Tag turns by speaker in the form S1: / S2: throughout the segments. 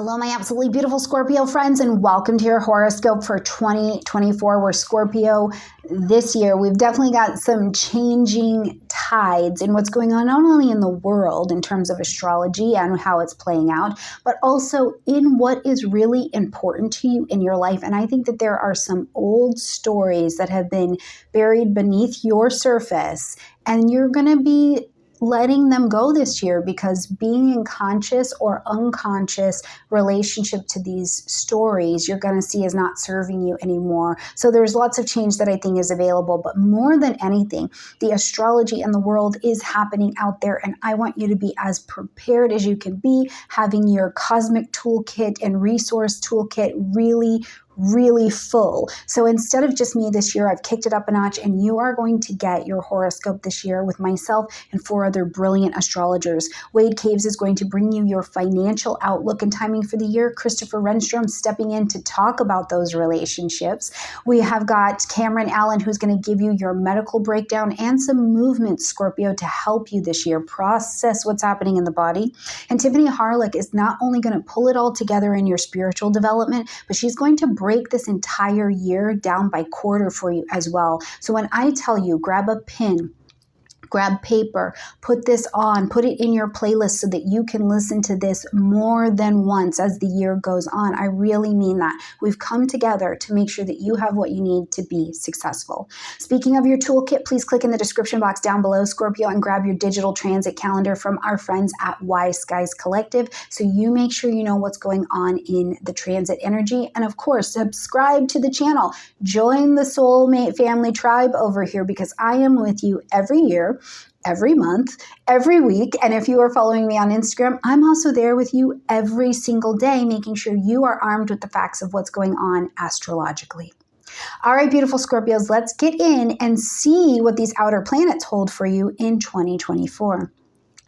S1: Hello, my absolutely beautiful Scorpio friends, and welcome to your horoscope for 2024. We're Scorpio this year. We've definitely got some changing tides in what's going on, not only in the world in terms of astrology and how it's playing out, but also in what is really important to you in your life. And I think that there are some old stories that have been buried beneath your surface, and you're going to be letting them go this year because being in conscious or unconscious relationship to these stories you're going to see is not serving you anymore. So there's lots of change that I think is available, but more than anything, the astrology and the world is happening out there, and I want you to be as prepared as you can be, having your cosmic toolkit and resource toolkit really full. So instead of just me this year, I've kicked it up a notch, and you are going to get your horoscope this year with myself and 4 other brilliant astrologers. Wade Caves is going to bring you your financial outlook and timing for the year. Christopher Renstrom stepping in to talk about those relationships. We have got Cameron Allen, who's going to give you your medical breakdown and some movement, Scorpio, to help you this year process what's happening in the body. And Tiffany Harlick is not only going to pull it all together in your spiritual development, but she's going to break this entire year down by quarter for you as well. So when I tell you, grab a pen, grab paper, put this on, put it in your playlist so that you can listen to this more than once as the year goes on. I really mean that. We've come together to make sure that you have what you need to be successful. Speaking of your toolkit, please click in the description box down below, Scorpio, and grab your digital transit calendar from our friends at Y Skies Collective so you make sure you know what's going on in the transit energy. And of course, subscribe to the channel. Join the Soulmate Family Tribe over here because I am with you every year, every month, every week. And if you are following me on Instagram, I'm also there with you every single day, making sure you are armed with the facts of what's going on astrologically. All right, beautiful Scorpios, let's get in and see what these outer planets hold for you in 2024.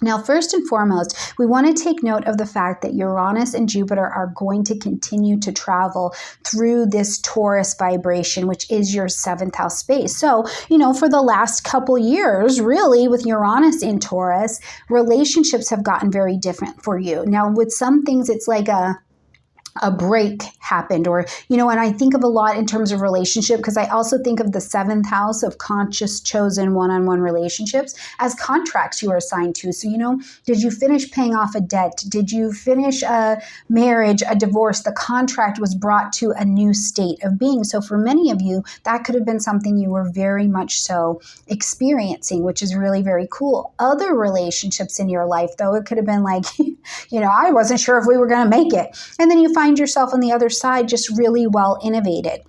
S1: Now, first and foremost, we want to take note of the fact that Uranus and Jupiter are going to continue to travel through this Taurus vibration, which is your 7th house space. So, for the last couple years, really, with Uranus in Taurus, relationships have gotten very different for you. Now, with some things, it's like a break happened, or, and I think of a lot in terms of relationship because I also think of the 7th house of conscious chosen one-on-one relationships as contracts you are assigned to. So, did you finish paying off a debt? Did you finish a marriage, a divorce? The contract was brought to a new state of being. So for many of you, that could have been something you were very much so experiencing, which is really, very cool. Other relationships in your life, though, it could have been like, I wasn't sure if we were going to make it. And then you find yourself on the other side just really well innovated.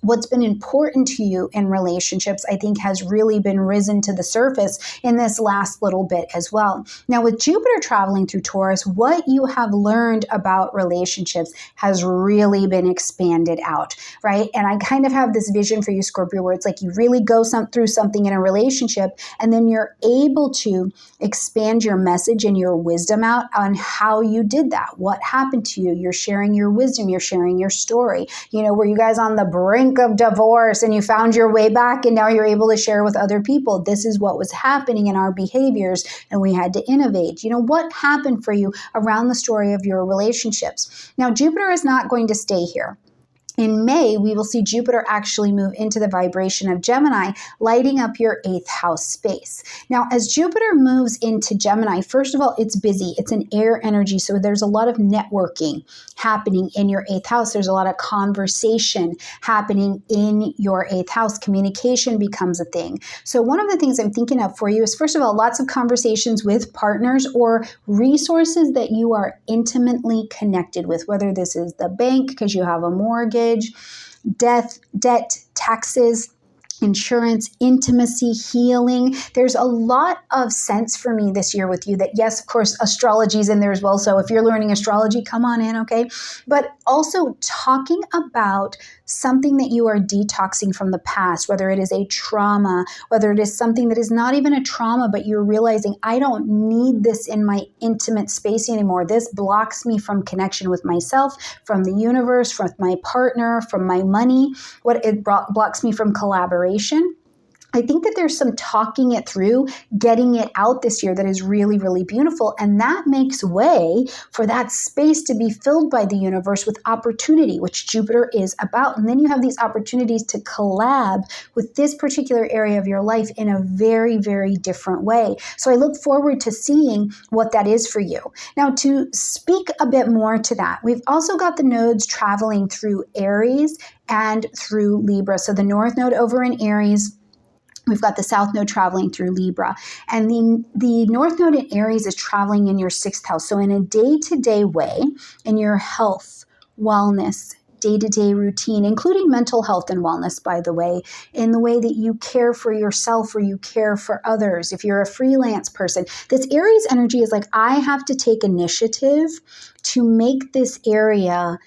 S1: What's been important to you in relationships, I think, has really been risen to the surface in this last little bit as well. Now, with Jupiter traveling through Taurus, what you have learned about relationships has really been expanded out, right? And I kind of have this vision for you, Scorpio, where it's like you really go through something in a relationship, and then you're able to expand your message and your wisdom out on how you did that. What happened to you? You're sharing your wisdom. You're sharing your story. Were you guys on the brink of divorce and you found your way back and now you're able to share with other people? This is what was happening in our behaviors and we had to innovate. What happened for you around the story of your relationships? Now, Jupiter is not going to stay here. In May, we will see Jupiter actually move into the vibration of Gemini, lighting up your 8th house space. Now, as Jupiter moves into Gemini, first of all, it's busy. It's an air energy, so there's a lot of networking happening in your 8th house. There's a lot of conversation happening in your 8th house. Communication becomes a thing. So one of the things I'm thinking of for you is, first of all, lots of conversations with partners or resources that you are intimately connected with, whether this is the bank because you have a mortgage, debt, taxes, insurance, intimacy, healing. There's a lot of sense for me this year with you that, yes, of course, astrology is in there as well. So if you're learning astrology, come on in, okay? But also talking about something that you are detoxing from the past, whether it is a trauma, whether it is something that is not even a trauma, but you're realizing, I don't need this in my intimate space anymore. This blocks me from connection with myself, from the universe, from my partner, from my money. Blocks me from collaboration. I think that there's some talking it through, getting it out this year that is really, really beautiful. And that makes way for that space to be filled by the universe with opportunity, which Jupiter is about. And then you have these opportunities to collab with this particular area of your life in a very, very different way. So I look forward to seeing what that is for you. Now, to speak a bit more to that, we've also got the nodes traveling through Aries and through Libra. So the North Node over in Aries, we've got the South Node traveling through Libra. And the North Node in Aries is traveling in your 6th house. So in a day-to-day way, in your health, wellness, day-to-day routine, including mental health and wellness, by the way, in the way that you care for yourself or you care for others. If you're a freelance person, this Aries energy is like, I have to take initiative to make this area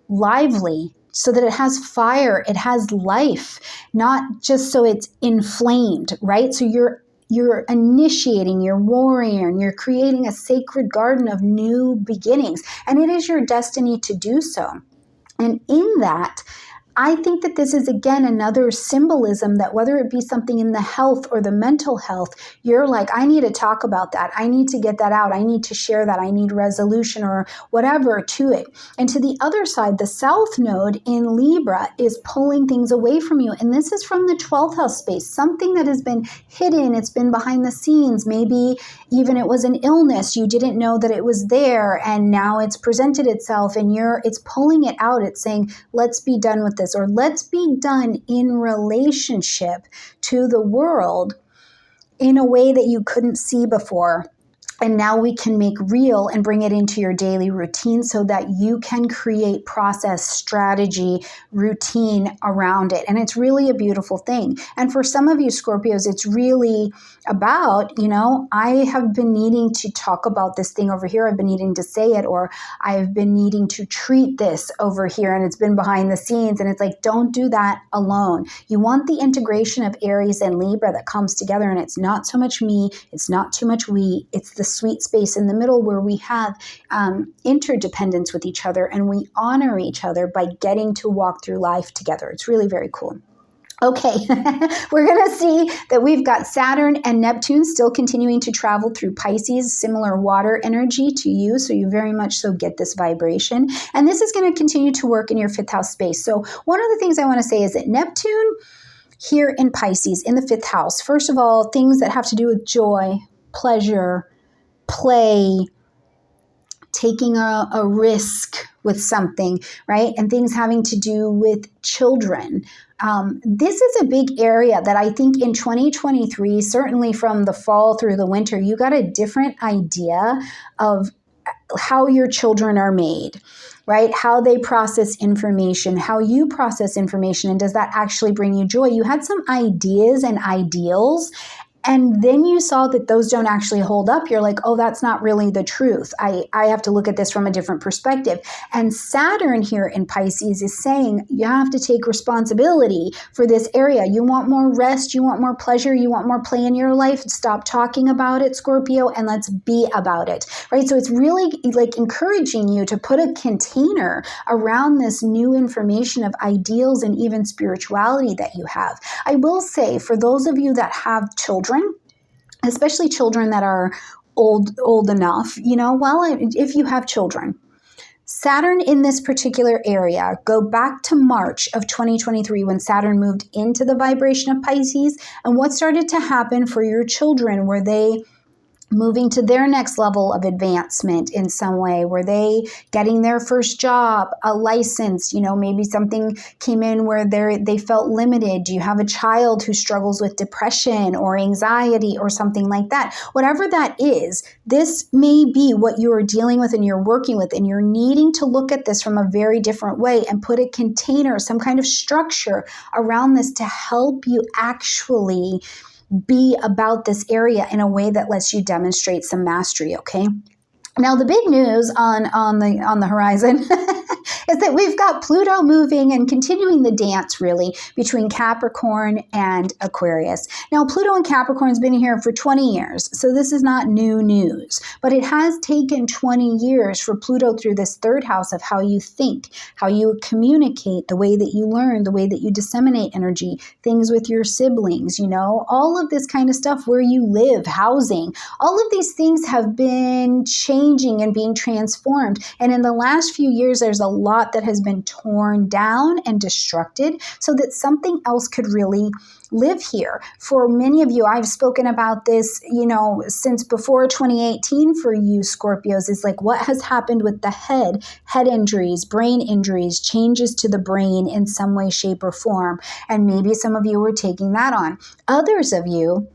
S1: lively, so that it has fire, it has life, not just so it's inflamed, right? So you're initiating, you're warrior, you're creating a sacred garden of new beginnings, and it is your destiny to do so. And in that, I think that this is, again, another symbolism that whether it be something in the health or the mental health, you're like, I need to talk about that. I need to get that out. I need to share that. I need resolution or whatever to it. And to the other side, the South Node in Libra is pulling things away from you. And this is from the 12th house space, something that has been hidden. It's been behind the scenes. Maybe even it was an illness. You didn't know that it was there. And now it's presented itself and it's pulling it out. It's saying, let's be done with this. Or let's be done in relationship to the world in a way that you couldn't see before. And now we can make real and bring it into your daily routine so that you can create process, strategy, routine around it. And it's really a beautiful thing. And for some of you Scorpios, it's really about, I have been needing to talk about this thing over here. I've been needing to say it, or I've been needing to treat this over here. And it's been behind the scenes. And it's like, don't do that alone. You want the integration of Aries and Libra that comes together. And it's not so much me. It's not too much we. It's the sweet space in the middle where we have interdependence with each other and we honor each other by getting to walk through life together. It's really very cool. Okay, we're going to see that we've got Saturn and Neptune still continuing to travel through Pisces, similar water energy to you, so you very much so get this vibration. And this is going to continue to work in your 5th house space. So one of the things I want to say is that Neptune here in Pisces, in the 5th house, first of all, things that have to do with joy, pleasure, play, taking a risk with something, right? And things having to do with children. This is a big area that I think in 2023, certainly from the fall through the winter, you got a different idea of how your children are made, right? How they process information, how you process information, and does that actually bring you joy? You had some ideas and ideals, and then you saw that those don't actually hold up. You're like, oh, that's not really the truth. I have to look at this from a different perspective. And Saturn here in Pisces is saying you have to take responsibility for this area. You want more rest. You want more pleasure. You want more play in your life. Stop talking about it, Scorpio, and let's be about it, right? So it's really like encouraging you to put a container around this new information of ideals and even spirituality that you have. I will say, for those of you that have children, especially children that are old enough, if you have children, Saturn in this particular area, go back to March of 2023 when Saturn moved into the vibration of Pisces, and what started to happen for your children. Were they moving to their next level of advancement in some way? Were they getting their first job, a license? Maybe something came in where they felt limited. Do you have a child who struggles with depression or anxiety or something like that? Whatever that is, this may be what you are dealing with and you're working with, and you're needing to look at this from a very different way and put a container, some kind of structure around this to help you actually be about this area in a way that lets you demonstrate some mastery, okay? Now, the big news on the horizon is that we've got Pluto moving and continuing the dance really between Capricorn and Aquarius. Now, Pluto in Capricorn has been here for 20 years, so this is not new news, but it has taken 20 years for Pluto through this third house of how you think, how you communicate, the way that you learn, the way that you disseminate energy, things with your siblings, you know, all of this kind of stuff, where you live, housing, all of these things have been changing and being transformed. And in the last few years, there's a lot that has been torn down and destructed so that something else could really live here. For many of you, I've spoken about this, you know, since before 2018 for you Scorpios, is like what has happened with the head injuries, brain injuries, changes to the brain in some way, shape, or form. And maybe some of you were taking that on. Others of you,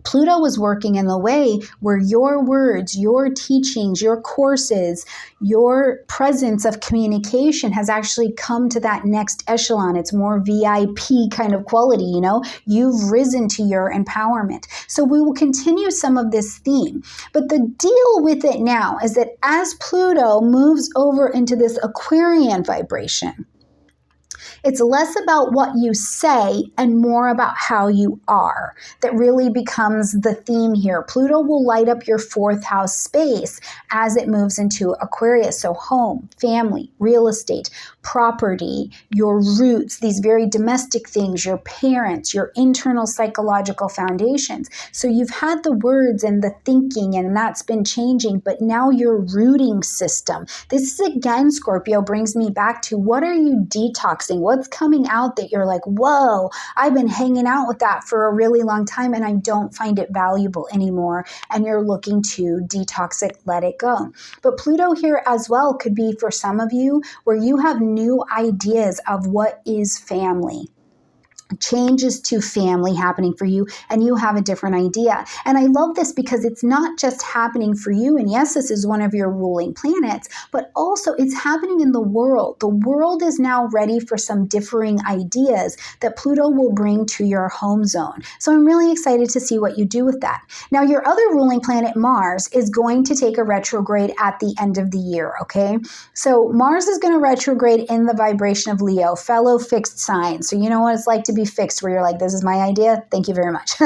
S1: Pluto was working in the way where your words, your teachings, your courses, your presence of communication has actually come to that next echelon. It's more VIP kind of quality, you know? You've risen to your empowerment. So we will continue some of this theme. But the deal with it now is that as Pluto moves over into this Aquarian vibration, it's less about what you say and more about how you are. That really becomes the theme here. Pluto will light up your fourth house space as it moves into Aquarius. So home, family, real estate, property, your roots, these very domestic things, your parents, your internal psychological foundations. So you've had the words and the thinking, and that's been changing, but now your rooting system. This is, again, Scorpio, brings me back to what are you detoxing? What's coming out that you're like, whoa, I've been hanging out with that for a really long time and I don't find it valuable anymore. And you're looking to detox it, let it go. But Pluto here as well could be for some of you where you have new ideas of what is family. Changes to family happening for you, and you have a different idea. And I love this because it's not just happening for you, and yes, this is one of your ruling planets, but also it's happening in the world. The world is now ready for some differing ideas that Pluto will bring to your home zone. So I'm really excited to see what you do with that. Now, your other ruling planet, Mars, is going to take a retrograde at the end of the year, okay? So Mars is going to retrograde in the vibration of Leo, fellow fixed sign. So you know what it's like to be fixed, where you're like, this is my idea, thank you very much.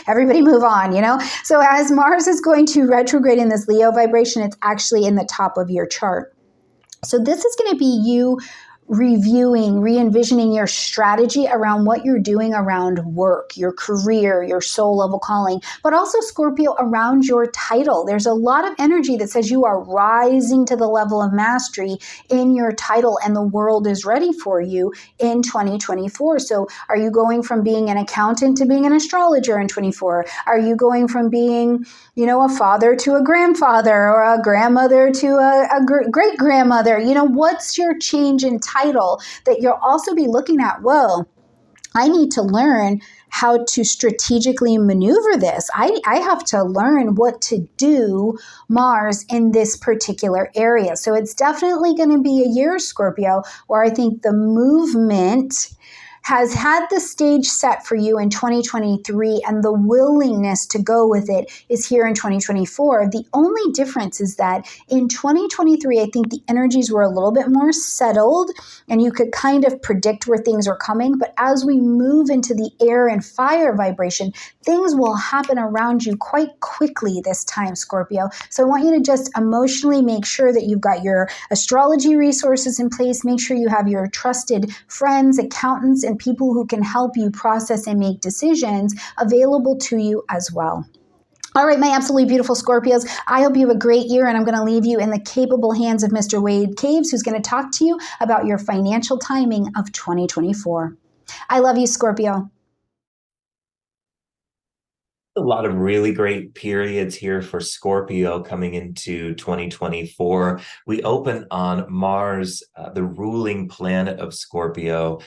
S1: Everybody move on, you know? So as Mars is going to retrograde in this Leo vibration, it's actually in the top of your chart. So this is going to be you reviewing, re-envisioning your strategy around what you're doing around work, your career, your soul level calling, but also, Scorpio, around your title. There's a lot of energy that says you are rising to the level of mastery in your title, and the world is ready for you in 2024. So are you going from being an accountant to being an astrologer in 24? Are you going from being, you know, a father to a grandfather, or a grandmother to a great-grandmother? You know, what's your change in title that you'll also be looking at? Whoa, I need to learn how to strategically maneuver this. I have to learn what to do, Mars, in this particular area. So it's definitely going to be a year, Scorpio, where I think the movement has had the stage set for you in 2023, and the willingness to go with it is here in 2024. The only difference is that in 2023, I think the energies were a little bit more settled and you could kind of predict where things are coming. But as we move into the air and fire vibration, things will happen around you quite quickly this time, Scorpio. So I want you to just emotionally make sure that you've got your astrology resources in place. Make sure you have your trusted friends, accountants, and people who can help you process and make decisions available to you as well. All right, my absolutely beautiful Scorpios, I hope you have a great year, and I'm going to leave you in the capable hands of Mr. Wade Caves, who's going to talk to you about your financial timing of 2024. I love you, Scorpio.
S2: A lot of really great periods here for Scorpio coming into 2024. We open on Mars, the ruling planet of Scorpio,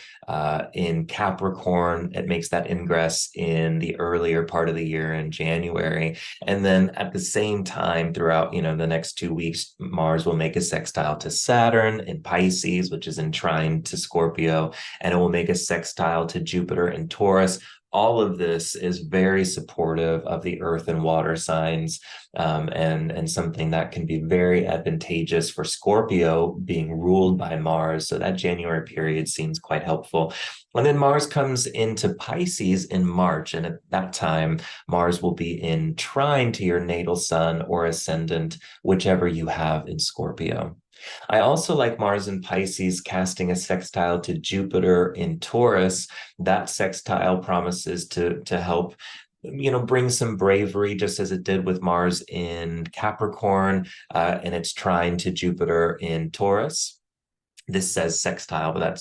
S2: in Capricorn. It makes that ingress in the earlier part of the year in January. And then at the same time, throughout, the next 2 weeks, Mars will make a sextile to Saturn in Pisces, which is enshrined to Scorpio, and it will make a sextile to Jupiter in Taurus, All of this is very supportive of the earth and water signs, and something that can be very advantageous for Scorpio being ruled by Mars. So that January period seems quite helpful. And then Mars comes into Pisces in March, and at that time, Mars will be in trine to your natal sun or ascendant, whichever you have in Scorpio. I also like Mars in Pisces casting a sextile to Jupiter in Taurus. That sextile promises to help, bring some bravery, just as it did with Mars in Capricorn, and it's trine to Jupiter in Taurus. This says sextile, but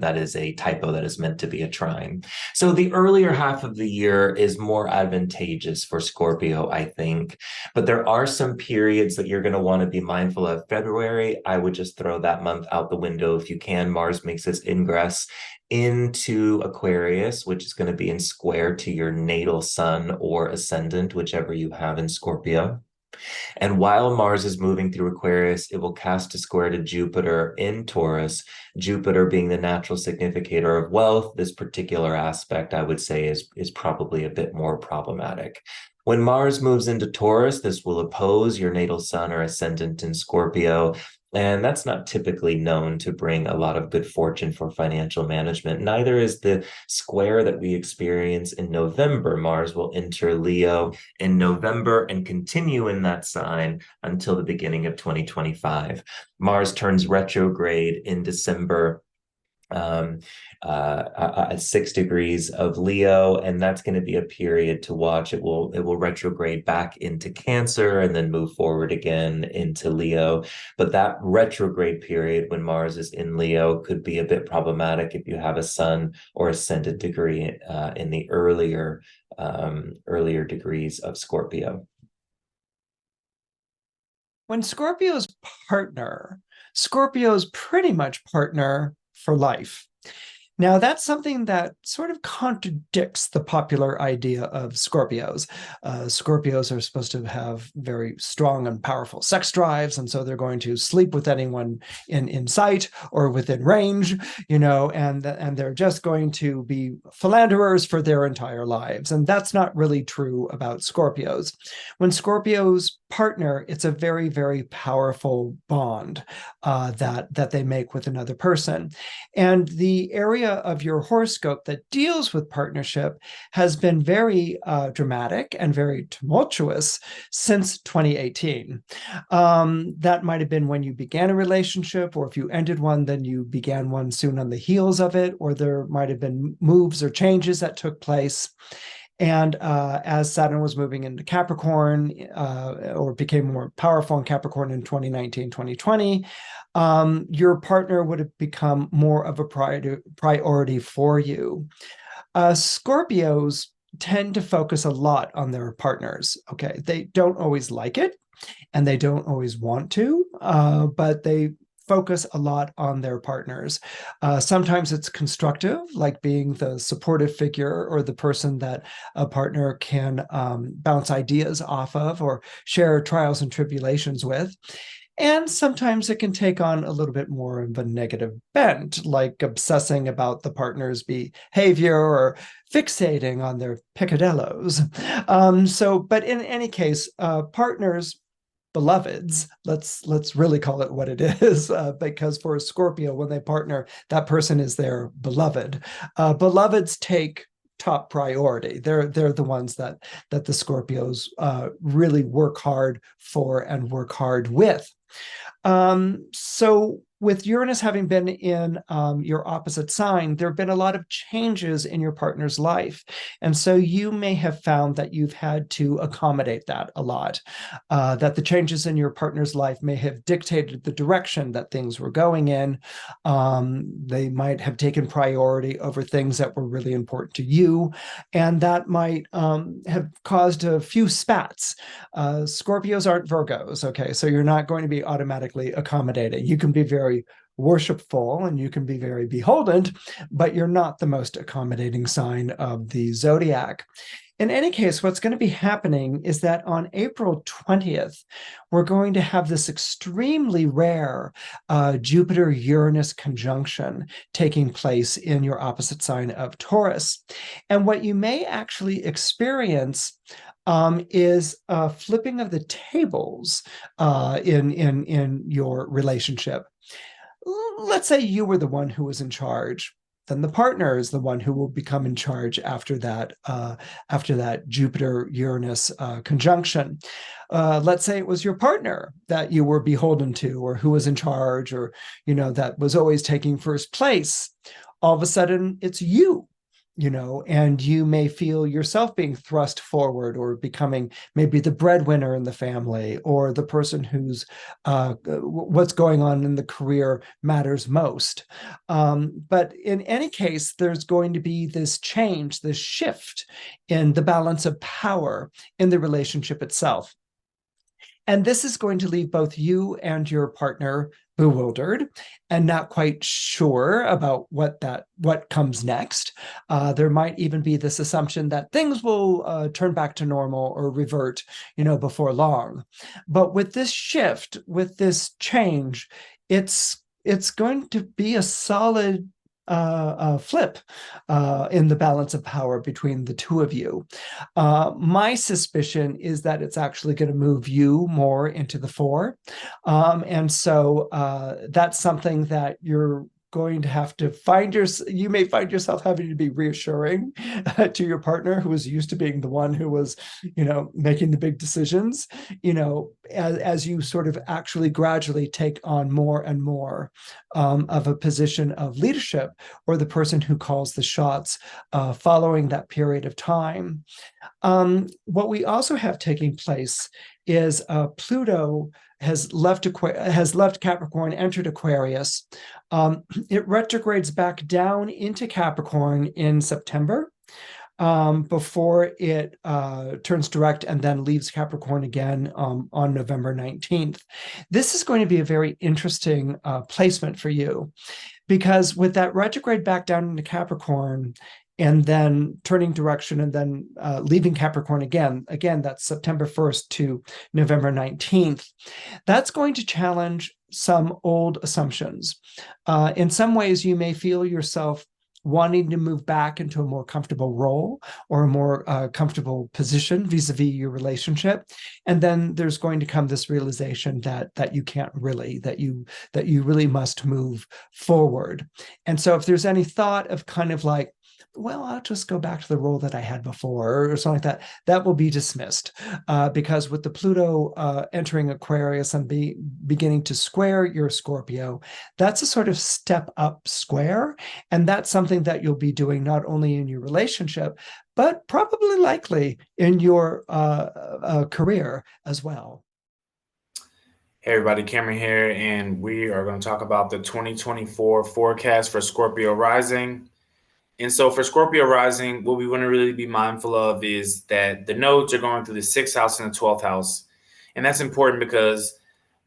S2: that is a typo. That is meant to be a trine. So the earlier half of the year is more advantageous for Scorpio, I think. But there are some periods that you're going to want to be mindful of. February, I would just throw that month out the window if you can. Mars makes its ingress into Aquarius, which is going to be in square to your natal sun or ascendant, whichever you have in Scorpio. And while Mars is moving through Aquarius, it will cast a square to Jupiter in Taurus. Jupiter being the natural significator of wealth, this particular aspect, I would say, is probably a bit more problematic. When Mars moves into Taurus, this will oppose your natal sun or ascendant in Scorpio. And that's not typically known to bring a lot of good fortune for financial management. Neither is the square that we experience in November. Mars will enter Leo in November and continue in that sign until the beginning of 2025. Mars turns retrograde in December, at 6 degrees of Leo, and that's going to be a period to watch. It will retrograde back into Cancer and then move forward again into Leo. But that retrograde period when Mars is in Leo could be a bit problematic if you have a Sun or ascendant degree in the earlier degrees of Scorpio.
S3: When Scorpio's pretty much partner for life. Now, that's something that sort of contradicts the popular idea of Scorpios. Scorpios are supposed to have very strong and powerful sex drives, and so they're going to sleep with anyone in sight or within range, and they're just going to be philanderers for their entire lives. And that's not really true about Scorpios. When Scorpios partner, it's a very, very powerful bond that they make with another person. And the area of your horoscope that deals with partnership has been very dramatic and very tumultuous since 2018. That might have been when you began a relationship, or if you ended one, then you began one soon on the heels of it, or there might have been moves or changes that took place. And as Saturn was moving into Capricorn, or became more powerful in Capricorn in 2019, 2020, your partner would have become more of a priority for you. Scorpios tend to focus a lot on their partners. Okay, they don't always like it, and they don't always want to, but they focus a lot on their partners. Sometimes it's constructive, like being the supportive figure or the person that a partner can bounce ideas off of or share trials and tribulations with. And sometimes it can take on a little bit more of a negative bent, like obsessing about the partner's behavior or fixating on their picadillos. But in any case, partners, beloveds, let's really call it what it is, because for a Scorpio, when they partner, that person is their beloved. Beloveds take top priority. They're the ones that the Scorpios really work hard for and work hard with. So with Uranus having been in your opposite sign, there have been a lot of changes in your partner's life. And so you may have found that you've had to accommodate that a lot, that the changes in your partner's life may have dictated the direction that things were going in. They might have taken priority over things that were really important to you. And that might have caused a few spats. Scorpios aren't Virgos, okay? So you're not going to be automatically accommodating. You can be very worshipful and you can be very beholden, but you're not the most accommodating sign of the zodiac. in any case, what's going to be happening is that on April 20th, we're going to have this extremely rare Jupiter-Uranus conjunction taking place in your opposite sign of Taurus. And what you may actually experience is a flipping of the tables in your relationship. Let's say you were the one who was in charge. Then the partner is the one who will become in charge after that Jupiter-Uranus conjunction. Let's say it was your partner that you were beholden to, or who was in charge, or that was always taking first place. All of a sudden, it's you. And you may feel yourself being thrust forward, or becoming maybe the breadwinner in the family, or the person who's what's going on in the career matters most. But in any case, there's going to be this change, this shift in the balance of power in the relationship itself. And this is going to leave both you and your partner bewildered and not quite sure about what comes next. There might even be this assumption that things will turn back to normal or revert, before long. But with this shift, with this change, it's going to be a solid flip in the balance of power between the two of you. My suspicion is that it's actually going to move you more into the fore. And so that's something that you're going to have to you may find yourself having to be reassuring to your partner, who is used to being the one who was, making the big decisions, as you sort of actually gradually take on more and more of a position of leadership, or the person who calls the shots following that period of time. What we also have taking place is Pluto has left Capricorn, entered Aquarius. It retrogrades back down into Capricorn in September, before it turns direct and then leaves Capricorn again on November 19th. This is going to be a very interesting placement for you, because with that retrograde back down into Capricorn, and then turning direction, and then leaving Capricorn again, that's September 1st to November 19th. That's going to challenge some old assumptions. In some ways, you may feel yourself wanting to move back into a more comfortable role, or a more comfortable position vis-a-vis your relationship. And then there's going to come this realization that you can't really, that you really must move forward. And so if there's any thought of kind of like, well, I'll just go back to the role that I had before, or something like that, that will be dismissed, because with the Pluto entering Aquarius and beginning to square your Scorpio, that's a sort of step up square. And that's something that you'll be doing not only in your relationship, but probably likely in your career as well.
S4: Hey everybody, Cameron here, and we are going to talk about the 2024 forecast for Scorpio rising. And so for Scorpio rising, what we want to really be mindful of is that the nodes are going through the 6th house and the 12th house. And that's important because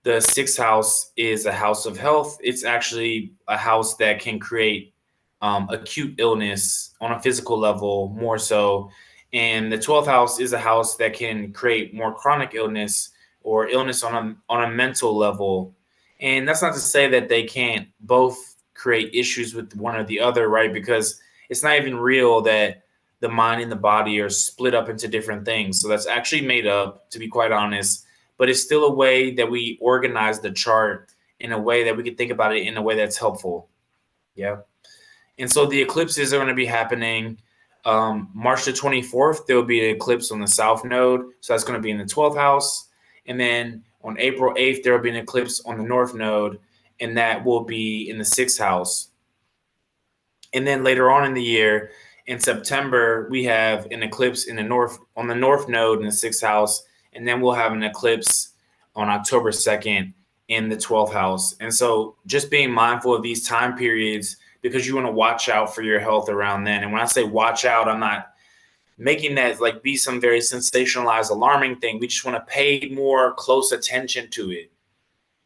S4: the 6th house is a house of health. It's actually a house that can create acute illness on a physical level more so. And the 12th house is a house that can create more chronic illness, or illness on a mental level. And that's not to say that they can't both create issues with one or the other, right? Because it's not even real that the mind and the body are split up into different things. So that's actually made up, to be quite honest, but it's still a way that we organize the chart in a way that we can think about it in a way that's helpful. Yeah. And so the eclipses are going to be happening March the 24th. There will be an eclipse on the south node. So that's going to be in the 12th house. And then on April 8th, there will be an eclipse on the north node, and that will be in the 6th house. And then later on in the year, in September, we have an eclipse in the north, on the north node in the 6th house, and then we'll have an eclipse on October 2nd in the 12th house. And so just being mindful of these time periods, because you want to watch out for your health around then. And when I say watch out, I'm not making that like be some very sensationalized, alarming thing. We just want to pay more close attention to it,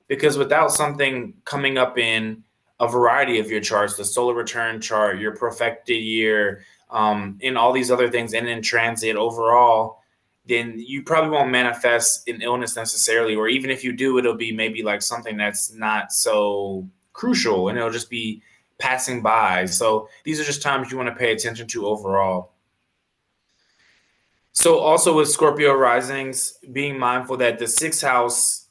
S4: because without something coming up in a variety of your charts, the solar return chart, your profected year, and all these other things, and in transit overall, then you probably won't manifest an illness necessarily, or even if you do, it'll be maybe like something that's not so crucial, and it'll just be passing by. So these are just times you want to pay attention to overall. So also with Scorpio risings, being mindful that the sixth house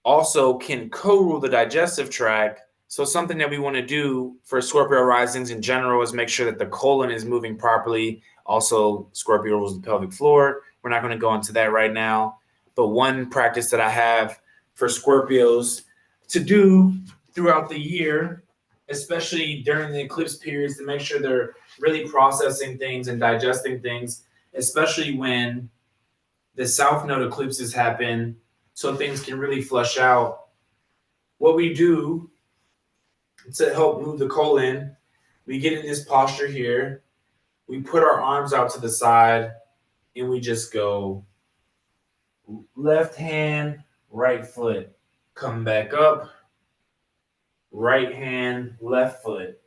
S4: also can co-rule the digestive tract. So something that we want to do for Scorpio risings in general is make sure that the colon is moving properly. Also, Scorpio rules the pelvic floor. We're not going to go into that right now. But one practice that I have for Scorpios to do throughout the year, especially during the eclipse periods, to make sure they're really processing things and digesting things, especially when the South Node eclipses happen, so things can really flush out. What we do to help move the colon, we get in this posture here. We put our arms out to the side, and we just go left hand, right foot, come back up, right hand, left foot,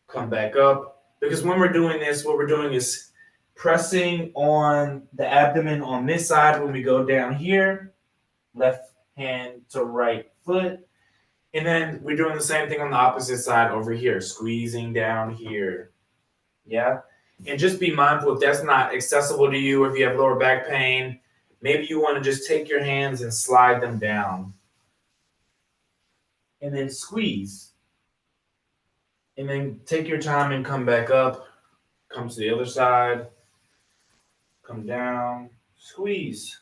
S4: come back up. Because when we're doing this, what we're doing is pressing on the abdomen on this side when we go down here, left hand to right foot. And then we're doing the same thing on the opposite side over here, squeezing down here. Yeah. And just be mindful if that's not accessible to you, or if you have lower back pain, maybe you want to just take your hands and slide them down. And then squeeze. And then take your time and come back up. Come to the other side. Come down. Squeeze.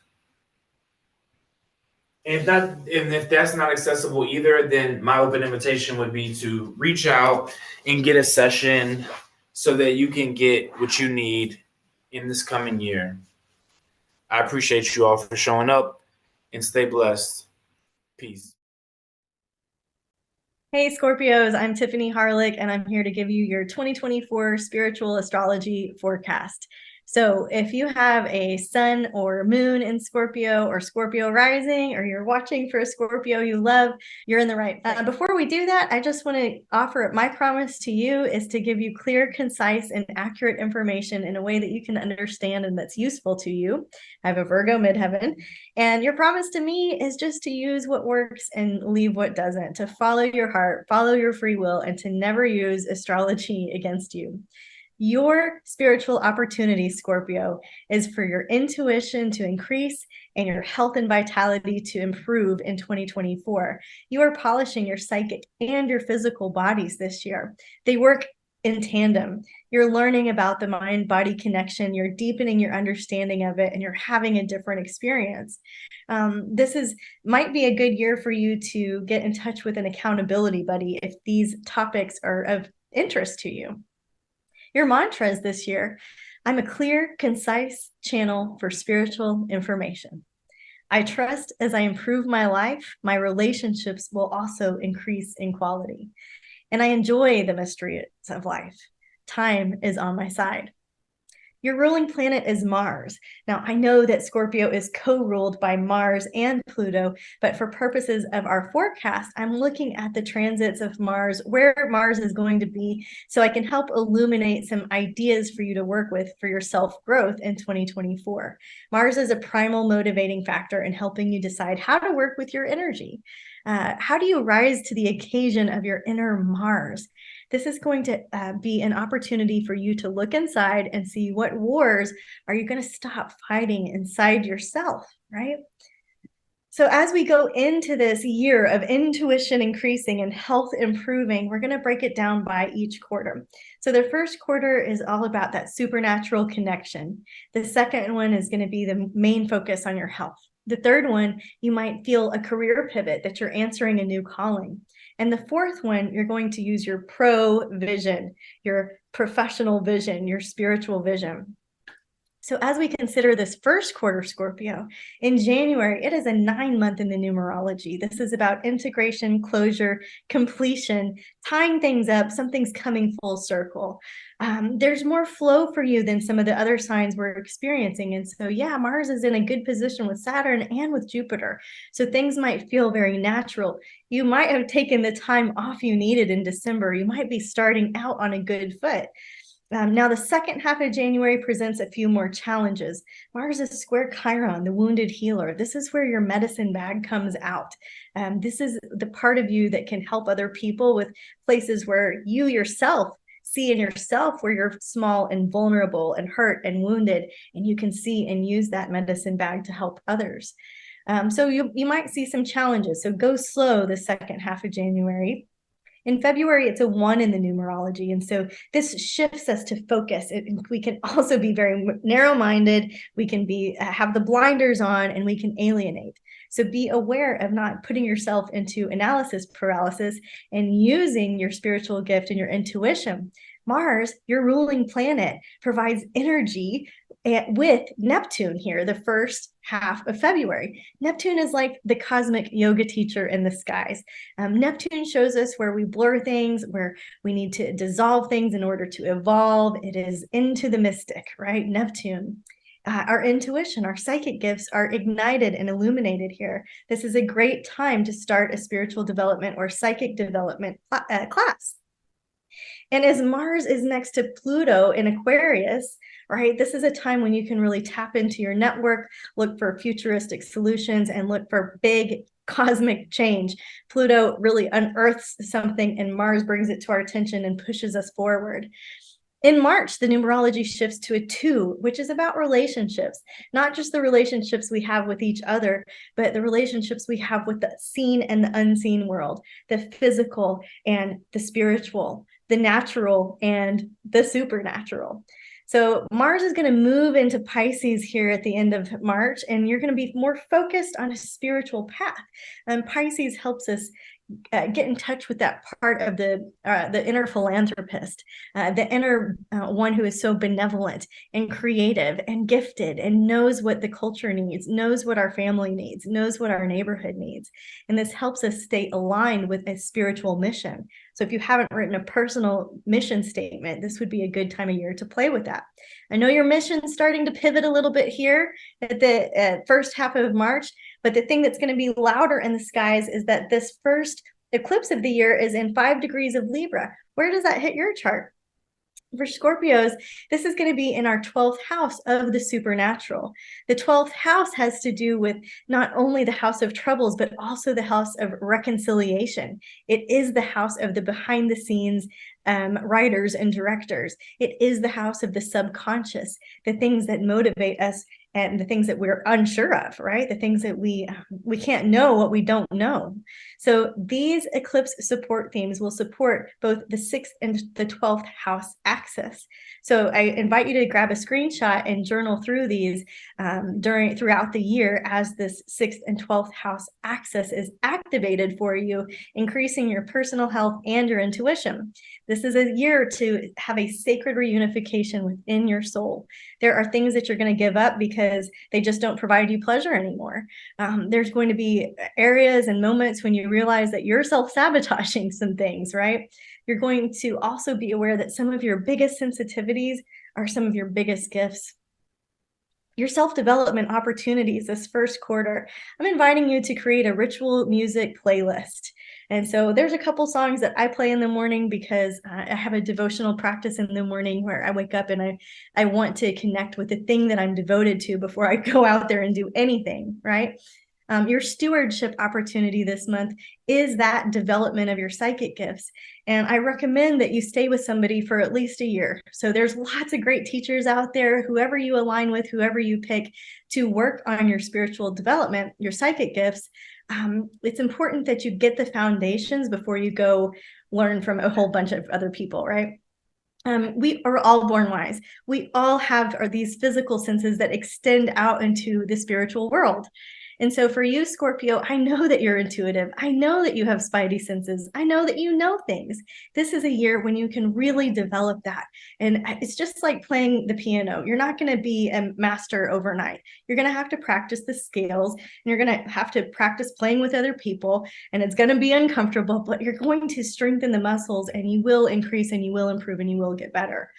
S4: And if that's not accessible either, then my open invitation would be to reach out and get a session so that you can get what you need in this coming year. I appreciate you all for showing up, and stay blessed. Peace.
S5: Hey Scorpios, I'm Tiffany Harlick, and I'm here to give you your 2024 spiritual astrology forecast. So if you have a sun or moon in Scorpio, or Scorpio rising, or you're watching for a Scorpio you love, you're in the right place. Before we do that, I just want to offer my promise to you is to give you clear, concise, and accurate information in a way that you can understand and that's useful to you. I have a Virgo midheaven, and your promise to me is just to use what works and leave what doesn't, to follow your heart, follow your free will, and to never use astrology against you. Your spiritual opportunity, Scorpio, is for your intuition to increase and your health and vitality to improve in 2024. You are polishing your psychic and your physical bodies this year. They work in tandem. You're learning about the mind-body connection, you're deepening your understanding of it, and you're having a different experience. This might be a good year for you to get in touch with an accountability buddy if these topics are of interest to you. Your mantras this year: I'm a clear, concise channel for spiritual information. I trust as I improve my life, my relationships will also increase in quality. And I enjoy the mysteries of life. Time is on my side. Your ruling planet is Mars. Now, I know that Scorpio is co-ruled by Mars and Pluto, but for purposes of our forecast, I'm looking at the transits of Mars, where Mars is going to be, so I can help illuminate some ideas for you to work with for your self-growth in 2024. Mars is a primal motivating factor in helping you decide how to work with your energy. How do you rise to the occasion of your inner Mars? This is going to be an opportunity for you to look inside and see what wars are you going to stop fighting inside yourself, right? So as we go into this year of intuition increasing and health improving, we're going to break it down by each quarter. So the first quarter is all about that supernatural connection. The second one is going to be the main focus on your health. The third one, you might feel a career pivot, that you're answering a new calling. And the fourth one, you're going to use your pro vision, your professional vision, your spiritual vision. So as we consider this first quarter, Scorpio, in January, it is a 9-month in the numerology. This is about integration, closure, completion, tying things up. Something's coming full circle. There's more flow for you than some of the other signs we're experiencing. And so, yeah, Mars is in a good position with Saturn and with Jupiter. So things might feel very natural. You might have taken the time off you needed in December. You might be starting out on a good foot. Now, the second half of January presents a few more challenges. Mars is square Chiron, the wounded healer. This is where your medicine bag comes out. This is the part of you that can help other people with places where you yourself see in yourself where you're small and vulnerable and hurt and wounded, and you can see and use that medicine bag to help others. So you might see some challenges. So go slow the second half of January. In February, it's a 1 in the numerology. And so this shifts us to focus. We can also be very narrow-minded. We can have the blinders on, and we can alienate. So be aware of not putting yourself into analysis paralysis and using your spiritual gift and your intuition. Mars, your ruling planet, provides energy with Neptune here, the first half of February. Neptune is like the cosmic yoga teacher in the skies. Neptune shows us where we blur things, where we need to dissolve things in order to evolve. It is into the mystic, right? Neptune. Our intuition, our psychic gifts are ignited and illuminated here. This is a great time to start a spiritual development or psychic development class. And as Mars is next to Pluto in Aquarius, right, this is a time when you can really tap into your network, look for futuristic solutions, and look for big cosmic change. Pluto really unearths something, and Mars brings it to our attention and pushes us forward. In March, the numerology shifts to a 2, which is about relationships, not just the relationships we have with each other, but the relationships we have with the seen and the unseen world, the physical and the spiritual, the natural and the supernatural. So Mars is going to move into Pisces here at the end of March, and you're going to be more focused on a spiritual path. And Pisces helps us get in touch with that part of the inner philanthropist, the inner one who is so benevolent and creative and gifted and knows what the culture needs, knows what our family needs, knows what our neighborhood needs. And this helps us stay aligned with a spiritual mission. So if you haven't written a personal mission statement, this would be a good time of year to play with that. I know your mission's starting to pivot a little bit here at the first half of March, but the thing that's going to be louder in the skies is that this first eclipse of the year is in 5 degrees of Libra. Where does that hit your chart? For Scorpios, this is going to be in our 12th house of the supernatural. The 12th house has to do with not only the house of troubles, but also the house of reconciliation. It is the house of the behind the scenes writers and directors. It is the house of the subconscious, the things that motivate us and the things that we're unsure of, right? The things that we can't know what we don't know. So these eclipse support themes will support both the 6th and the 12th house axis. So I invite you to grab a screenshot and journal through these throughout the year as this 6th and 12th house axis is activated for you, increasing your personal health and your intuition. This is a year to have a sacred reunification within your soul. There are things that you're going to give up because they just don't provide you pleasure anymore. There's going to be areas and moments when you realize that you're self-sabotaging some things, right? You're going to also be aware that some of your biggest sensitivities are some of your biggest gifts. Your self-development opportunities this first quarter, I'm inviting you to create a ritual music playlist. And so there's a couple songs that I play in the morning because I have a devotional practice in the morning where I wake up and I want to connect with the thing that I'm devoted to before I go out there and do anything, right? Your stewardship opportunity this month is that development of your psychic gifts. And I recommend that you stay with somebody for at least a year. So there's lots of great teachers out there, whoever you align with, whoever you pick to work on your spiritual development, your psychic gifts. It's important that you get the foundations before you go learn from a whole bunch of other people, right? We are all born wise. We all have these physical senses that extend out into the spiritual world. And so for you, Scorpio, I know that you're intuitive. I know that you have spidey senses. I know that you know things. This is a year when you can really develop that. And it's just like playing the piano. You're not going to be a master overnight. You're going to have to practice the scales, and you're going to have to practice playing with other people, and it's going to be uncomfortable, but you're going to strengthen the muscles, and you will increase, and you will improve, and you will get better.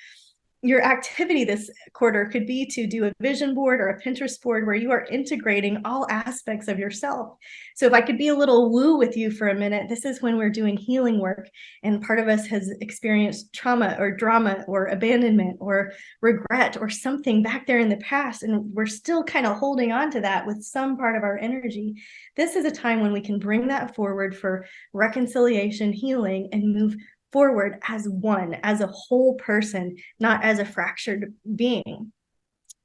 S5: your activity this quarter could be to do a vision board or a Pinterest board where you are integrating all aspects of yourself. So if I could be a little woo with you for a minute, this is when we're doing healing work and part of us has experienced trauma or drama or abandonment or regret or something back there in the past, and we're still kind of holding on to that with some part of our energy. This is a time when we can bring that forward for reconciliation, healing, and move forward as one, as a whole person, not as a fractured being.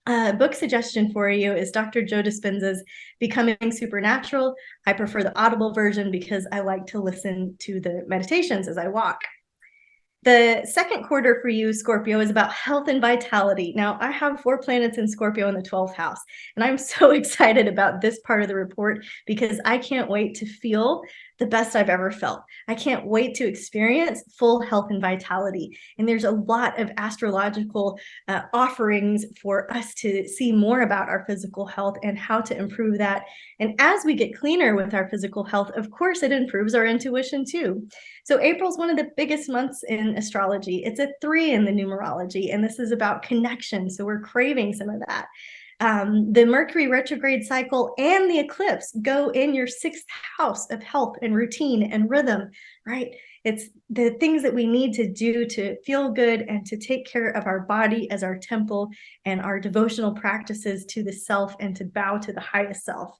S5: Book suggestion for you is Dr. Joe Dispenza's Becoming Supernatural. I prefer the Audible version because I like to listen to the meditations as I walk. The second quarter for you, Scorpio, is about health and vitality. Now, I have 4 planets in Scorpio in the 12th house, and I'm so excited about this part of the report because I can't wait to feel the best I've ever felt. I can't wait to experience full health and vitality. And there's a lot of astrological offerings for us to see more about our physical health and how to improve that. And as we get cleaner with our physical health, of course, it improves our intuition too. So April is one of the biggest months in astrology. It's a 3 in the numerology, and this is about connection. So we're craving some of that. The Mercury retrograde cycle and the eclipse go in your 6th house of health and routine and rhythm, right? It's the things that we need to do to feel good and to take care of our body as our temple and our devotional practices to the self and to bow to the highest self.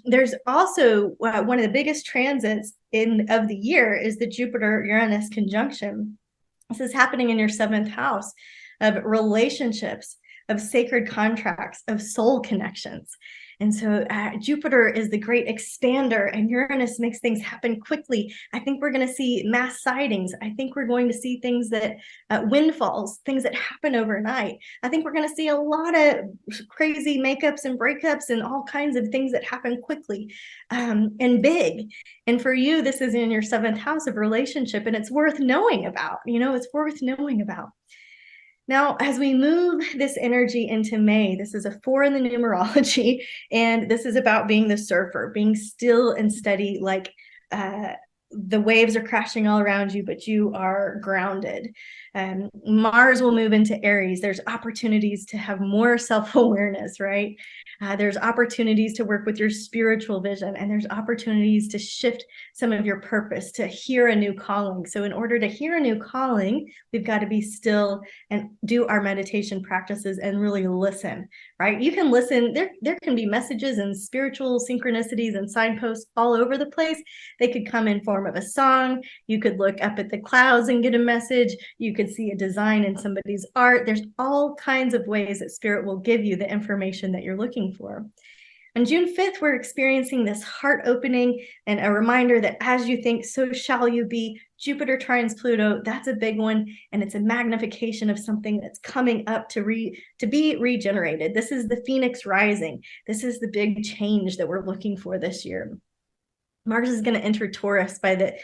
S5: There's also one of the biggest transits of the year is the Jupiter-Uranus conjunction. This is happening in your 7th house of relationships, of sacred contracts, of soul connections. And so Jupiter is the great expander, and Uranus makes things happen quickly. I think we're going to see mass sightings. I think we're going to see things that windfalls, things that happen overnight. I think we're going to see a lot of crazy makeups and breakups and all kinds of things that happen quickly and big. And for you, this is in your 7th house of relationship, and it's worth knowing about. You know, it's worth knowing about. Now, as we move this energy into May, this is a 4 in the numerology, and this is about being the surfer, being still and steady, like the waves are crashing all around you, but you are grounded. Mars will move into Aries. There's opportunities to have more self-awareness, right? There's opportunities to work with your spiritual vision, and there's opportunities to shift some of your purpose, to hear a new calling. So in order to hear a new calling, we've got to be still and do our meditation practices and really listen, right? You can listen. There can be messages and spiritual synchronicities and signposts all over the place. They could come in form of a song. You could look up at the clouds and get a message. You could see a design in somebody's art. There's all kinds of ways that Spirit will give you the information that you're looking for. On June 5th, we're experiencing this heart opening and a reminder that as you think, so shall you be. Jupiter trines Pluto, that's a big one, and it's a magnification of something that's coming up to be regenerated. This is the Phoenix rising. This is the big change that we're looking for this year. Mars is going to enter Taurus by the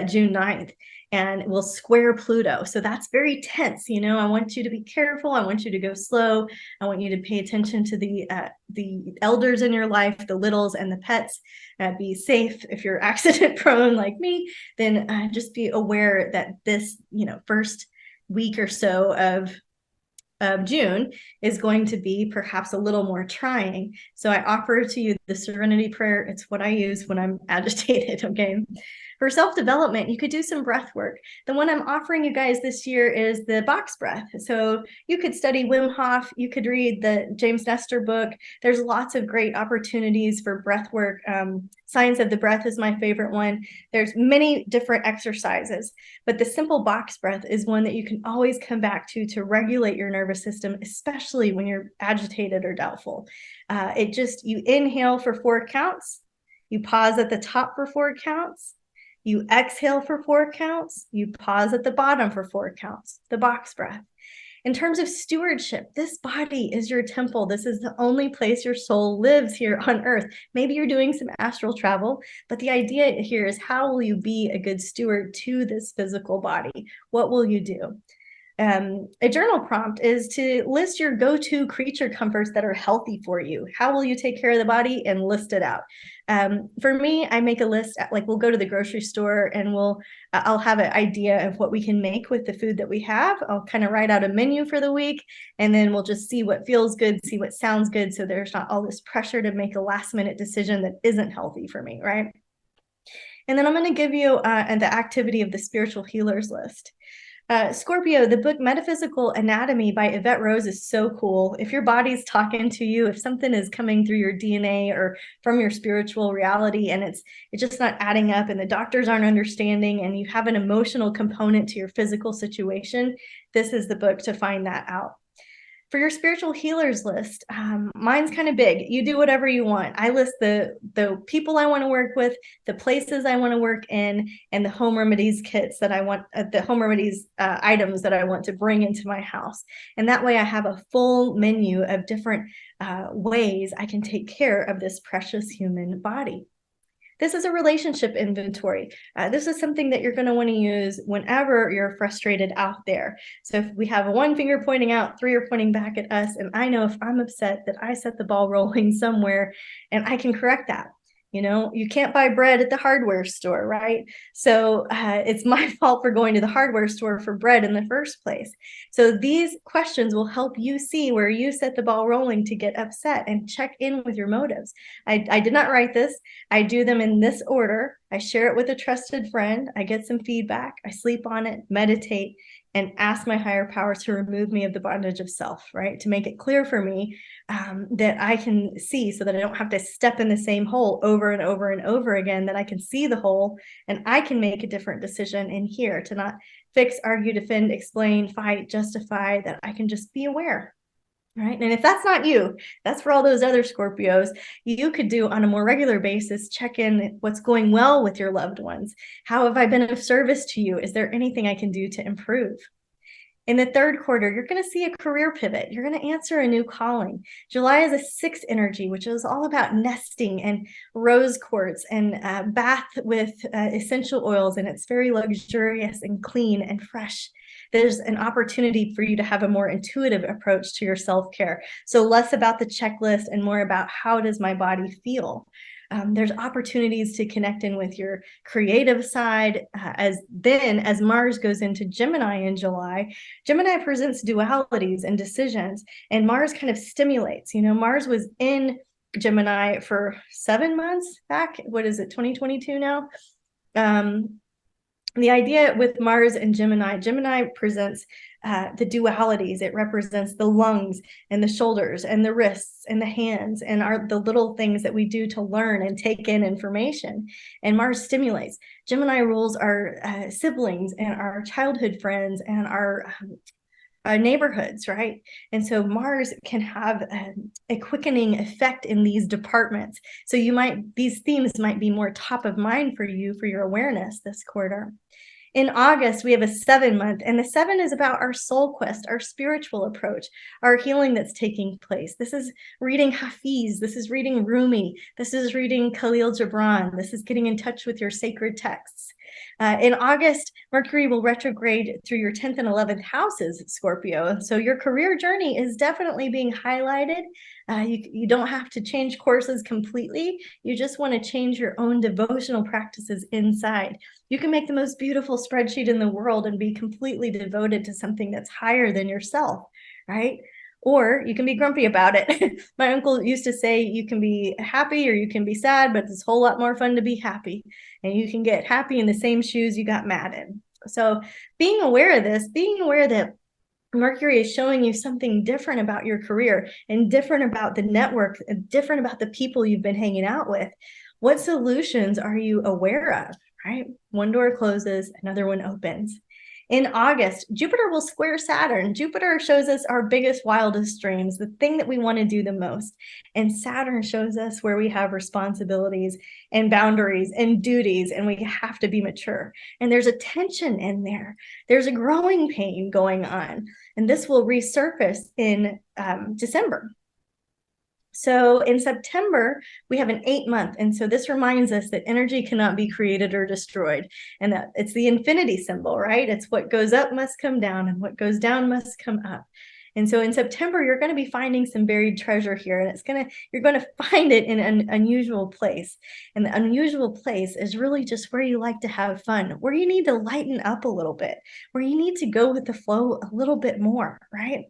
S5: June 9th and will square Pluto. So that's very tense. You know, I want you to be careful. I want you to go slow. I want you to pay attention to the elders in your life, the littles and the pets. Be safe. If you're accident prone like me, then just be aware that this, you know, first week or so of June is going to be perhaps a little more trying. So I offer to you the Serenity Prayer. It's what I use when I'm agitated, okay? For self-development, you could do some breath work. The one I'm offering you guys this year is the box breath. So you could study Wim Hof. You could read the James Nestor book. There's lots of great opportunities for breath work. Science of the Breath is my favorite one. There's many different exercises, but the simple box breath is one that you can always come back to regulate your nervous system, especially when you're agitated or doubtful. You inhale for 4 counts. You pause at the top for 4 counts. You exhale for 4 counts. You pause at the bottom for 4 counts, the box breath. In terms of stewardship, this body is your temple. This is the only place your soul lives here on earth. Maybe you're doing some astral travel, but the idea here is how will you be a good steward to this physical body? What will you do? A journal prompt is to list your go-to creature comforts that are healthy for you. How will you take care of the body, and list it out. For me, I make a list, like we'll go to the grocery store and I'll have an idea of what we can make with the food that we have. I'll kind of write out a menu for the week, and then we'll just see what feels good, see what sounds good, so there's not all this pressure to make a last minute decision that isn't healthy for me, right? And then I'm going to give you the activity of the spiritual healers list. Scorpio, the book Metaphysical Anatomy by Yvette Rose is so cool. If your body's talking to you, if something is coming through your DNA or from your spiritual reality and it's just not adding up and the doctors aren't understanding and you have an emotional component to your physical situation, this is the book to find that out. For your spiritual healers list, mine's kind of big. You do whatever you want. I list the people I want to work with, the places I want to work in, and the home remedies kits that I want, the home remedies items that I want to bring into my house. And that way I have a full menu of different ways I can take care of this precious human body. This is a relationship inventory. This is something that you're going to want to use whenever you're frustrated out there. So if we have one finger pointing out, three are pointing back at us, and I know if I'm upset that I set the ball rolling somewhere, and I can correct that. You know, you can't buy bread at the hardware store, right? So it's my fault for going to the hardware store for bread in the first place. So these questions will help you see where you set the ball rolling to get upset and check in with your motives. I did not write this. I do them in this order. I share it with a trusted friend. I get some feedback. I sleep on it, meditate, and ask my higher power to remove me of the bondage of self, right? To make it clear for me that I can see, so that I don't have to step in the same hole over and over and over again, that I can see the hole and I can make a different decision in here, to not fix, argue, defend, explain, fight, justify, that I can just be aware. Right. And if that's not you, that's for all those other Scorpios. You could do on a more regular basis, check in what's going well with your loved ones. How have I been of service to you? Is there anything I can do to improve? In the third quarter, you're going to see a career pivot. You're going to answer a new calling. July is a 6 energy, which is all about nesting and rose quartz and bath with essential oils. And it's very luxurious and clean and fresh. There's an opportunity for you to have a more intuitive approach to your self-care. So less about the checklist and more about, how does my body feel? There's opportunities to connect in with your creative side. As Mars goes into Gemini in July, Gemini presents dualities and decisions, and Mars kind of stimulates. You know, Mars was in Gemini for 7 months back. What is it, 2022 now? The idea with Mars and Gemini presents the dualities. It represents the lungs and the shoulders and the wrists and the hands and the little things that we do to learn and take in information. And Mars stimulates. Gemini rules our siblings and our childhood friends and our neighborhoods, right? And so Mars can have a quickening effect in these departments. So these themes might be more top of mind for you, for your awareness this quarter. In August, we have a 7-month, and the 7 is about our soul quest, our spiritual approach, our healing that's taking place. This is reading Hafiz. This is reading Rumi. This is reading Khalil Gibran. This is getting in touch with your sacred texts. In August, Mercury will retrograde through your 10th and 11th houses, Scorpio. So your career journey is definitely being highlighted. You don't have to change courses completely. You just want to change your own devotional practices inside. You can make the most beautiful spreadsheet in the world and be completely devoted to something that's higher than yourself, right? Or you can be grumpy about it. My uncle used to say, you can be happy or you can be sad, but it's a whole lot more fun to be happy. And you can get happy in the same shoes you got mad in. So being aware of this, being aware that Mercury is showing you something different about your career and different about the network, and different about the people you've been hanging out with. What solutions are you aware of, right? One door closes, another one opens. In August, Jupiter will square Saturn. Jupiter shows us our biggest, wildest dreams, the thing that we want to do the most. And Saturn shows us where we have responsibilities and boundaries and duties, and we have to be mature. And there's a tension in there. There's a growing pain going on. And this will resurface in December. So in September, we have an 8-month. And so this reminds us that energy cannot be created or destroyed, and that it's the infinity symbol, right? It's what goes up must come down, and what goes down must come up. And so in September, you're going to be finding some buried treasure here, and you're going to find it in an unusual place. And the unusual place is really just where you like to have fun, where you need to lighten up a little bit, where you need to go with the flow a little bit more, right?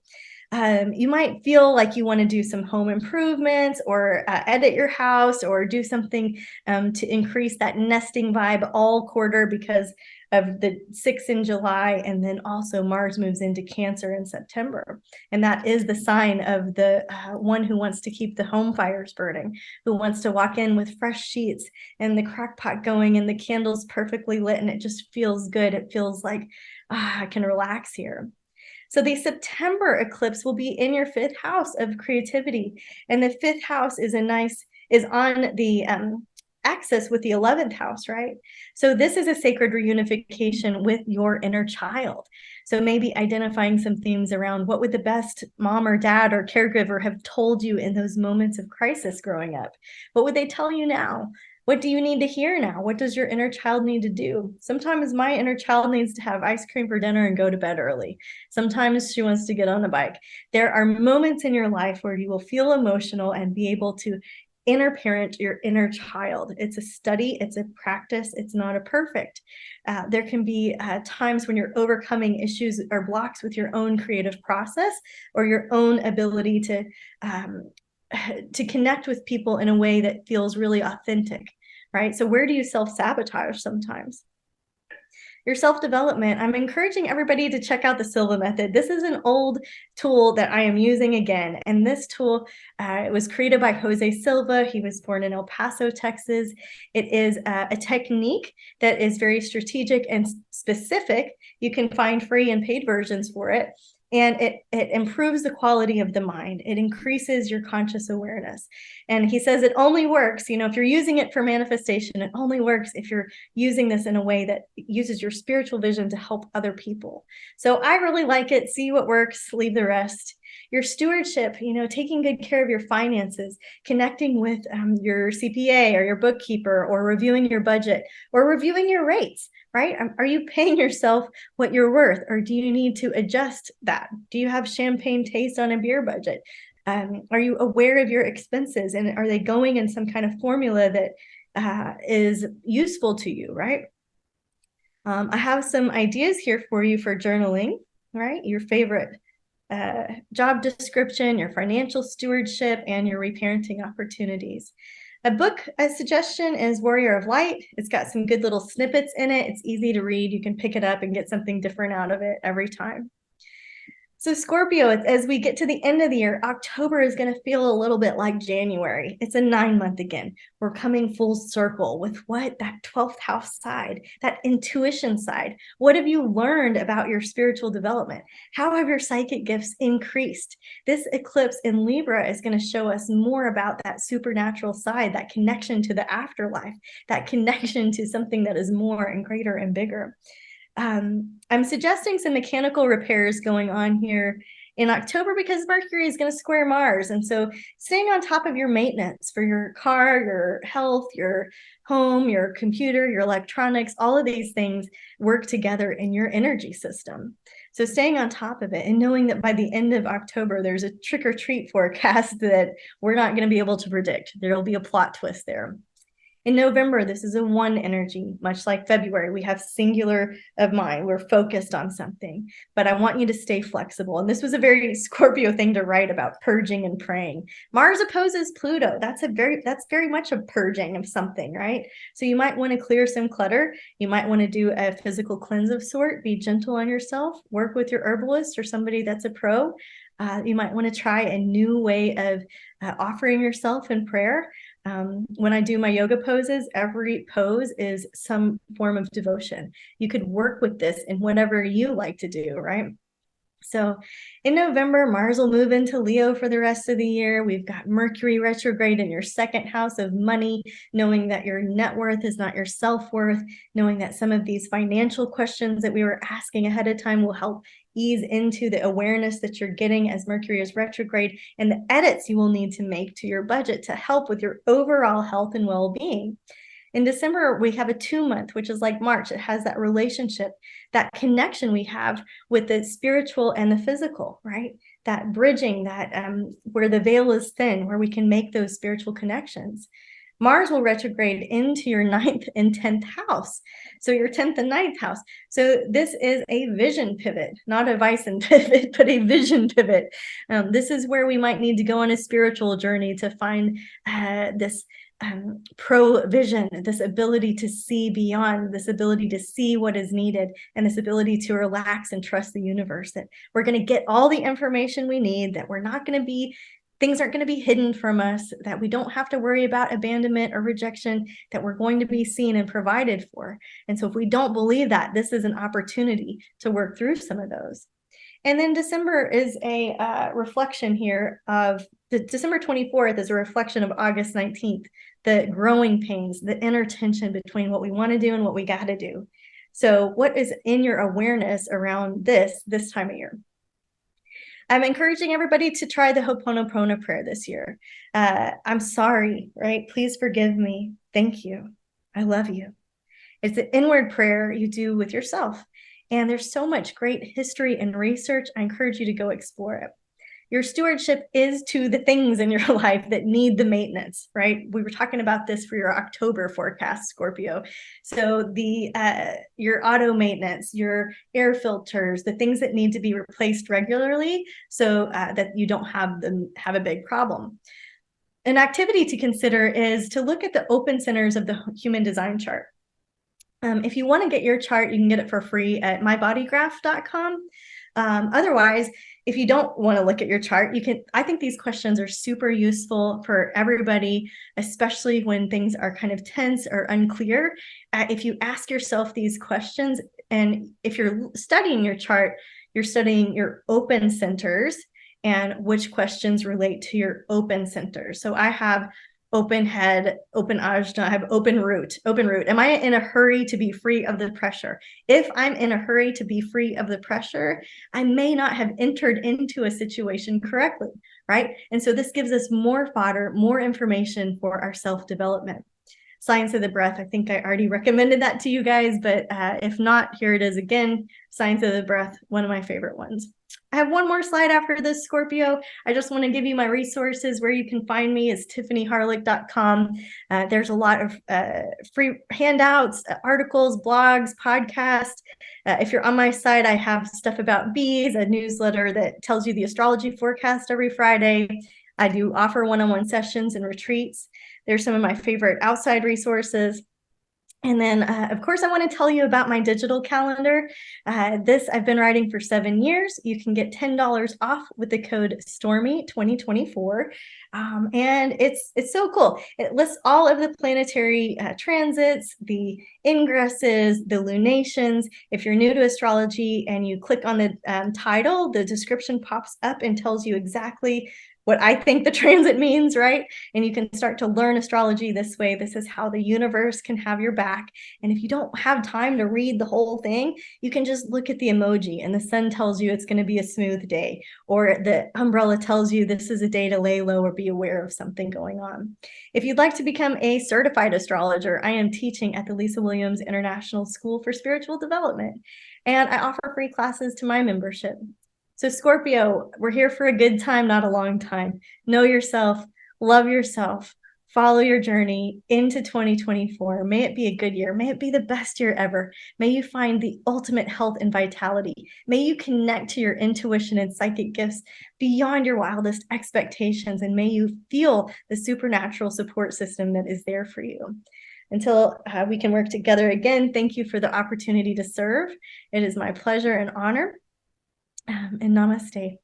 S5: You might feel like you want to do some home improvements, or edit your house, or do something to increase that nesting vibe all quarter because of the 6 in July. And then also Mars moves into Cancer in September. And that is the sign of the one who wants to keep the home fires burning, who wants to walk in with fresh sheets and the crock pot going and the candles perfectly lit, and it just feels good. It feels like, I can relax here. So the September eclipse will be in your 5th house of creativity. And the 5th house is on the axis with the 11th house, right? So this is a sacred reunification with your inner child. So maybe identifying some themes around what would the best mom or dad or caregiver have told you in those moments of crisis growing up? What would they tell you now? What do you need to hear now? What does your inner child need to do? Sometimes my inner child needs to have ice cream for dinner and go to bed early. Sometimes she wants to get on a bike. There are moments in your life where you will feel emotional and be able to inner parent your inner child. It's a study, it's a practice, it's not a perfect. There can be times when you're overcoming issues or blocks with your own creative process, or your own ability to connect with people in a way that feels really authentic, right? So where do you self-sabotage sometimes? Your self-development, I'm encouraging everybody to check out the Silva method. This is an old tool that I am using again. And this tool was created by Jose Silva. He was born in El Paso, Texas. It is a technique that is very strategic and specific. You can find free and paid versions for it. And it improves the quality of the mind. It increases your conscious awareness. And he says it only works, if you're using it for manifestation, it only works if you're using this in a way that uses your spiritual vision to help other people. So I really like it. See what works, leave the rest. Your stewardship, taking good care of your finances, connecting with your CPA or your bookkeeper, or reviewing your budget, or reviewing your rates, right? Are you paying yourself what you're worth, or do you need to adjust that? Do you have champagne taste on a beer budget? Are you aware of your expenses, and are they going in some kind of formula that is useful to you, right? I have some ideas here for you for journaling, right? Your favorite job description, your financial stewardship, and your reparenting opportunities. A suggestion is Warrior of Light. It's got some good little snippets in it. It's easy to read. You can pick it up and get something different out of it every time. So Scorpio, as we get to the end of the year, October is going to feel a little bit like January. It's a 9-month again. We're coming full circle with that 12th house side, that intuition side. What have you learned about your spiritual development? How have your psychic gifts increased? This eclipse in Libra is going to show us more about that supernatural side, that connection to the afterlife, that connection to something that is more and greater and bigger. I'm suggesting some mechanical repairs going on here in October because Mercury is going to square Mars. And so staying on top of your maintenance for your car, your health, your home, your computer, your electronics, all of these things work together in your energy system. So staying on top of it and knowing that by the end of October, there's a trick or treat forecast that we're not going to be able to predict. There'll be a plot twist there. In November, this is a 1 energy, much like February. We have singular of mind. We're focused on something, but I want you to stay flexible. And this was a very Scorpio thing to write about, purging and praying. Mars opposes Pluto. That's very much a purging of something, right? So you might want to clear some clutter. You might want to do a physical cleanse of sort. Be gentle on yourself. Work with your herbalist or somebody that's a pro. You might want to try a new way of offering yourself in prayer. When I do my yoga poses, every pose is some form of devotion. You could work with this in whatever you like to do, right? So in November, Mars will move into Leo for the rest of the year. We've got Mercury retrograde in your second house of money, knowing that your net worth is not your self-worth, knowing that some of these financial questions that we were asking ahead of time will help ease into the awareness that you're getting as Mercury is retrograde, and the edits you will need to make to your budget to help with your overall health and well-being. In December, we have a 2-month, which is like March. It has that relationship, that connection we have with the spiritual and the physical, right? That bridging, that where the veil is thin, where we can make those spiritual connections. Mars will retrograde into your 9th and 10th house. So your 10th and 9th house. So this is a vision pivot, not a Bison pivot, but a vision pivot. This is where we might need to go on a spiritual journey to find this provision, this ability to see beyond, this ability to see what is needed, and this ability to relax and trust the universe, that we're going to get all the information we need, that we're not going to be, things aren't going to be hidden from us, that we don't have to worry about abandonment or rejection, that we're going to be seen and provided for. And so if we don't believe that, this is an opportunity to work through some of those. And then December is a reflection here of the December 24th is a reflection of August 19th, the growing pains, the inner tension between what we want to do and what we got to do. So what is in your awareness around this time of year? I'm encouraging everybody to try the Ho'oponopono prayer this year. I'm sorry, right? Please forgive me. Thank you. I love you. It's an inward prayer you do with yourself. And there's so much great history and research. I encourage you to go explore it. Your stewardship is to the things in your life that need the maintenance, right? We were talking about this for your October forecast, Scorpio. So your auto maintenance, your air filters, the things that need to be replaced regularly so that you don't have a big problem. An activity to consider is to look at the open centers of the human design chart. If you want to get your chart, you can get it for free at mybodygraph.com. Otherwise, if you don't want to look at your chart, I think these questions are super useful for everybody, especially when things are kind of tense or unclear. If you ask yourself these questions, and if you're studying your chart, you're studying your open centers and which questions relate to your open centers. So I have open head, open ajna, I have open root. Am I in a hurry to be free of the pressure? If I'm in a hurry to be free of the pressure, I may not have entered into a situation correctly, right? And so this gives us more fodder, more information for our self-development. Science of the Breath, I think I already recommended that to you guys, but if not, here it is again. Science of the Breath, one of my favorite ones. I have one more slide after this, Scorpio. I just want to give you my resources. Where you can find me is tiffanyharlick.com. There's a lot of free handouts, articles, blogs, podcasts. If you're on my site, I have stuff about bees, a newsletter that tells you the astrology forecast every Friday. I do offer one-on-one sessions and retreats. There's some of my favorite outside resources. And then, of course, I want to tell you about my digital calendar. This I've been writing for 7 years. You can get $10 off with the code Stormie 2024. And it's so cool. It lists all of the planetary transits, the ingresses, the lunations. If you're new to astrology and you click on the title, the description pops up and tells you exactly what I think the transit means, right? And you can start to learn astrology this way. This is how the universe can have your back. And if you don't have time to read the whole thing, you can just look at the emoji and the sun tells you it's going to be a smooth day, or the umbrella tells you this is a day to lay low or be aware of something going on. If you'd like to become a certified astrologer, I am teaching at the Lisa Williams International School for Spiritual Development, and I offer free classes to my membership. So Scorpio, we're here for a good time, not a long time. Know yourself, love yourself, follow your journey into 2024. May it be a good year. May it be the best year ever. May you find the ultimate health and vitality. May you connect to your intuition and psychic gifts beyond your wildest expectations. And may you feel the supernatural support system that is there for you. Until we can work together again, thank you for the opportunity to serve. It is my pleasure and honor. And namaste.